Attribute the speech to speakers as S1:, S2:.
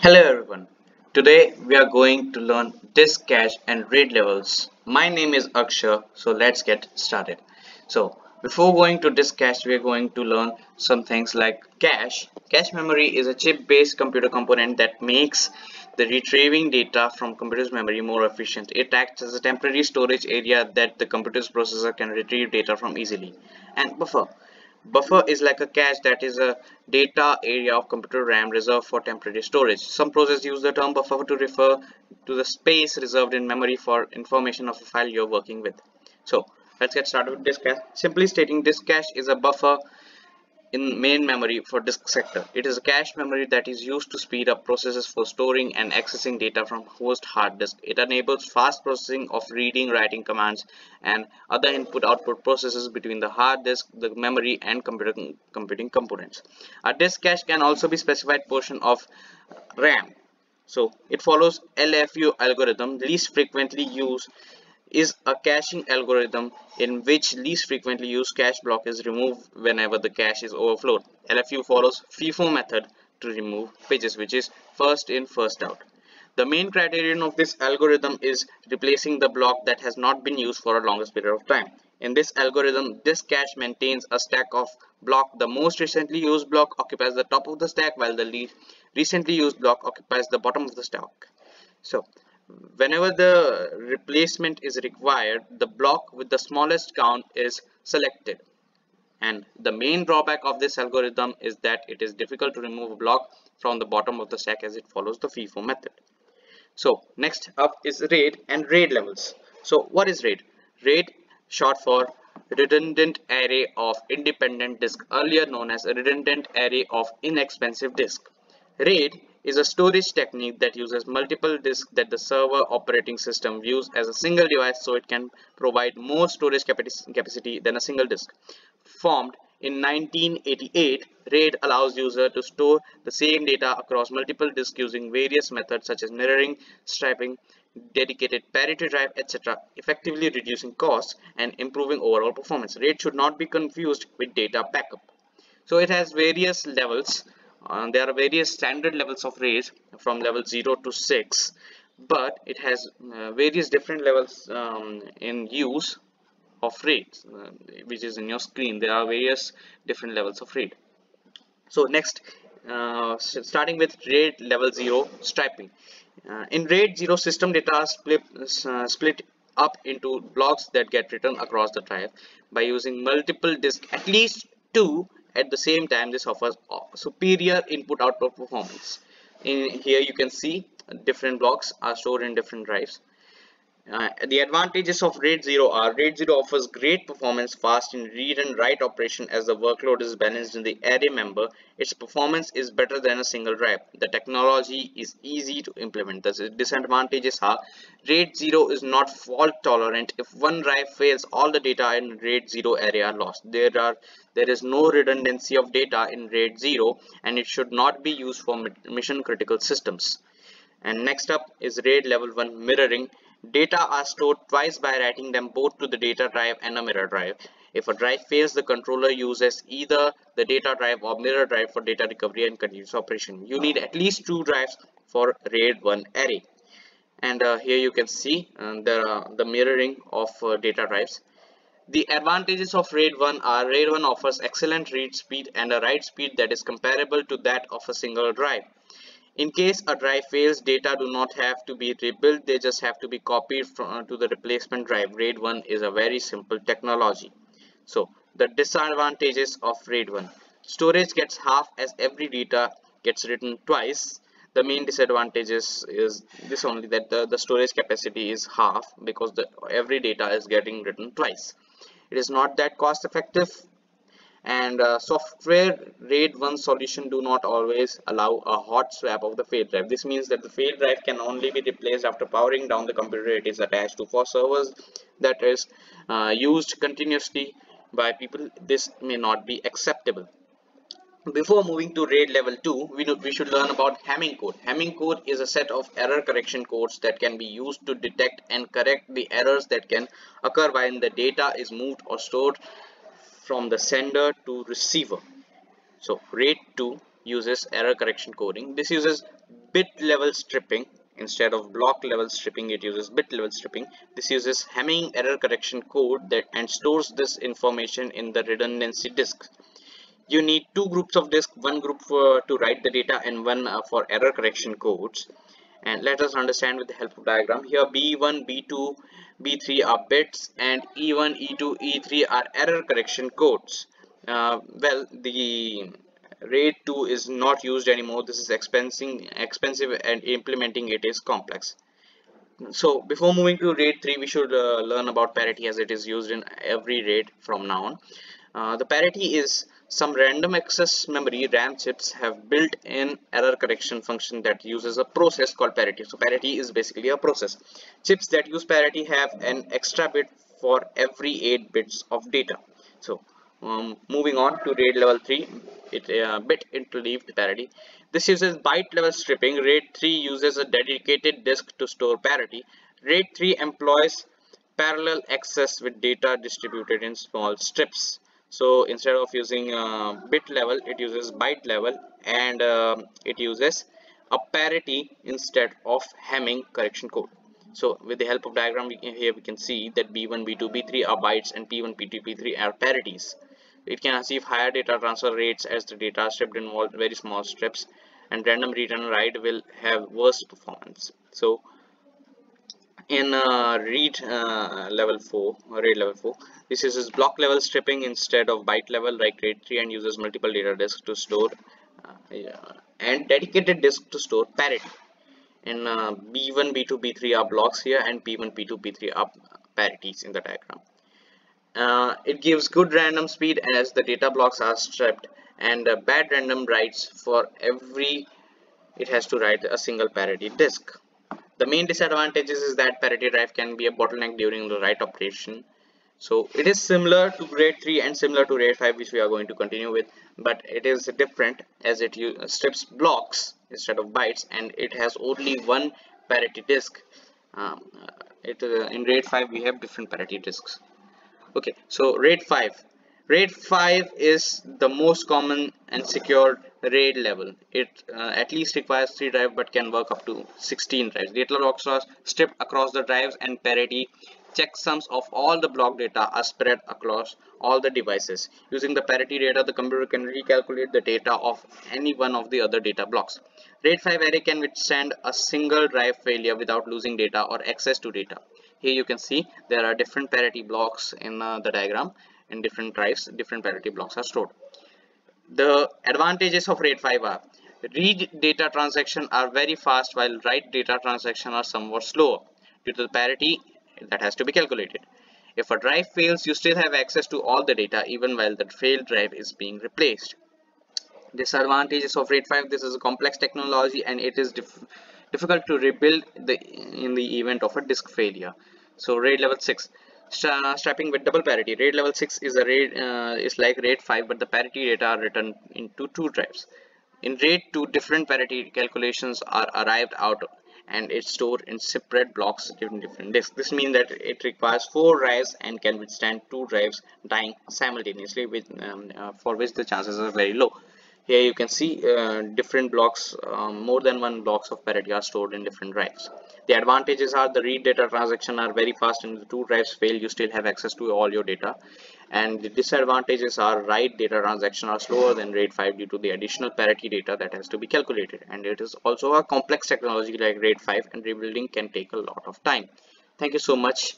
S1: Hello everyone. Today we are going to learn disk cache and RAID levels. My name is Akshay, so let's get started. So before going to disk cache, we are going to learn some things like cache. Cache memory is a chip-based computer component that makes the retrieving data from computer's memory more efficient. It acts as a temporary storage area that the computer's processor can retrieve data from easily. And buffer. Buffer is like a cache that is a data area of computer RAM reserved for temporary storage. Some processors use the term buffer to refer to the space reserved in memory for information of a file you're working with. So let's get started with disk cache. Simply stating, disk cache is a buffer in main memory for disk sector. It is a cache memory that is used to speed up processes for storing and accessing data from host hard disk. It enables fast processing of reading, writing commands and other input-output processes between the hard disk, the memory and computing components. A disk cache can also be specified portion of RAM. So it follows LFU algorithm. Least frequently used is a caching algorithm in which least frequently used cache block is removed whenever the cache is overflowed. LFU follows FIFO method to remove pages, which is first in first out. The main criterion of this algorithm is replacing the block that has not been used for a longest period of time. In this algorithm, this cache maintains a stack of block. The most recently used block occupies the top of the stack, while the least recently used block occupies the bottom of the stack. So whenever the replacement is required, the block with the smallest count is selected. And the main drawback of this algorithm is that it is difficult to remove a block from the bottom of the stack as it follows the FIFO method. So next up is RAID and RAID levels. So what is RAID? RAID, short for redundant array of independent disk, earlier known as a redundant array of inexpensive disk. RAID is a storage technique that uses multiple disks that the server operating system views as a single device, so it can provide more storage capacity than a single disk. Formed in 1988, RAID allows users to store the same data across multiple disks using various methods such as mirroring, striping, dedicated parity drive, etc., effectively reducing costs and improving overall performance. RAID should not be confused with data backup. So it has various levels. There are various standard levels of RAID from level 0 to 6, but it has various different levels in use of RAID, which is in your screen. There are various different levels of RAID. So next, starting with RAID level 0 striping. In RAID 0, system data are split up into blocks that get written across the drive by using multiple disks, at least two at the same time. This offers superior input output performance. In here you can see different blocks are stored in different drives. The advantages of RAID 0 are: RAID 0 offers great performance, fast in read and write operation as the workload is balanced in the array member. Its performance is better than a single drive. The technology is easy to implement. The disadvantages are: RAID 0 is not fault tolerant. If one drive fails, all the data in RAID 0 array are lost. There is no redundancy of data in RAID 0, and it should not be used for mission critical systems. And next up is RAID level 1 mirroring. Data are stored twice by writing them both to the data drive and a mirror drive. If a drive fails, the controller uses either the data drive or mirror drive for data recovery and continuous operation. You need at least two drives for RAID 1 array. And here you can see there are the mirroring of data drives. The advantages of RAID 1 are: RAID 1 offers excellent read speed and a write speed that is comparable to that of a single drive. In case a drive fails, data do not have to be rebuilt, they just have to be copied to the replacement drive. RAID 1 is a very simple technology. So the disadvantages of RAID 1: storage gets half as every data gets written twice. The main disadvantages is this only, that the storage capacity is half because every data is getting written twice. It is not that cost effective, and software RAID 1 solution do not always allow a hot swap of the failed drive. This means that the failed drive can only be replaced after powering down the computer it is attached to. For servers that is used continuously by people, this may not be acceptable. Before moving to RAID level 2, we should learn about Hamming code. Hamming code is a set of error correction codes that can be used to detect and correct the errors that can occur when the data is moved or stored from the sender to receiver. So RAID 2 uses error correction coding. This uses bit level stripping. Instead of block level stripping, it uses bit level stripping. This uses Hamming error correction code that and stores this information in the redundancy disk. You need two groups of disk, one group to write the data and one for error correction codes. And let us understand with the help of diagram. Here B1, B2, B3 are bits, and E1, E2, E3 are error correction codes. Well, the RAID 2 is not used anymore. This is expensive, and implementing it is complex. So before moving to RAID 3, we should learn about parity, as it is used in every RAID from now on. The parity is some random access memory RAM chips have built-in error correction function that uses a process called parity. So parity is basically a process. Chips that use parity have an extra bit for every 8 bits of data. So moving on to RAID level 3, bit interleaved parity. This uses byte level stripping. RAID 3 uses a dedicated disk to store parity. RAID 3 employs parallel access with data distributed in small strips. So instead of using bit level, it uses byte level, and it uses a parity instead of Hamming correction code. So with the help of diagram, here we can see that B1, B2, B3 are bytes, and P1, P2, P3 are parities. It can achieve higher data transfer rates as the data are stripped in very small strips, and random read and write will have worse performance. So in RAID level 4, this uses block level stripping instead of byte level like RAID 3, and uses multiple data disks to store and dedicated disk to store parity. In B1, B2, B3 are blocks here, and P1, P2, P3 are parities in the diagram. It gives good random speed as the data blocks are stripped, and bad random writes for every it has to write a single parity disk. The main disadvantages is that parity drive can be a bottleneck during the write operation. So it is similar to RAID 3 and similar to RAID 5, which we are going to continue with, but it is different as it strips blocks instead of bytes, and it has only one parity disk. In RAID 5 we have different parity disks. Okay, so RAID 5. RAID 5 is the most common and secure RAID level. It at least requires 3 drives but can work up to 16 drives. Data blocks are stripped across the drives, and parity checksums of all the block data are spread across all the devices. Using the parity data, the computer can recalculate the data of any one of the other data blocks. RAID 5 array can withstand a single drive failure without losing data or access to data. Here you can see there are different parity blocks in the diagram. In different drives, different parity blocks are stored. The advantages of RAID 5 are: read data transactions are very fast, while write data transactions are somewhat slower due to the parity that has to be calculated. If a drive fails, you still have access to all the data even while the failed drive is being replaced. Disadvantages of RAID 5: this is a complex technology, and it is difficult to rebuild in the event of a disk failure. So RAID level 6. Strapping with double parity. RAID level 6 is like RAID 5, but the parity data are written into 2 drives. In RAID 2, different parity calculations are arrived out, and it's stored in separate blocks in different disks. This means that it requires 4 drives and can withstand 2 drives dying simultaneously, for which the chances are very low. Here you can see different blocks, more than one blocks of parity are stored in different drives. The advantages are: the read data transaction are very fast, and if the 2 drives fail, you still have access to all your data. And the disadvantages are: write data transaction are slower than RAID 5 due to the additional parity data that has to be calculated. And it is also a complex technology like RAID 5, and rebuilding can take a lot of time. Thank you so much.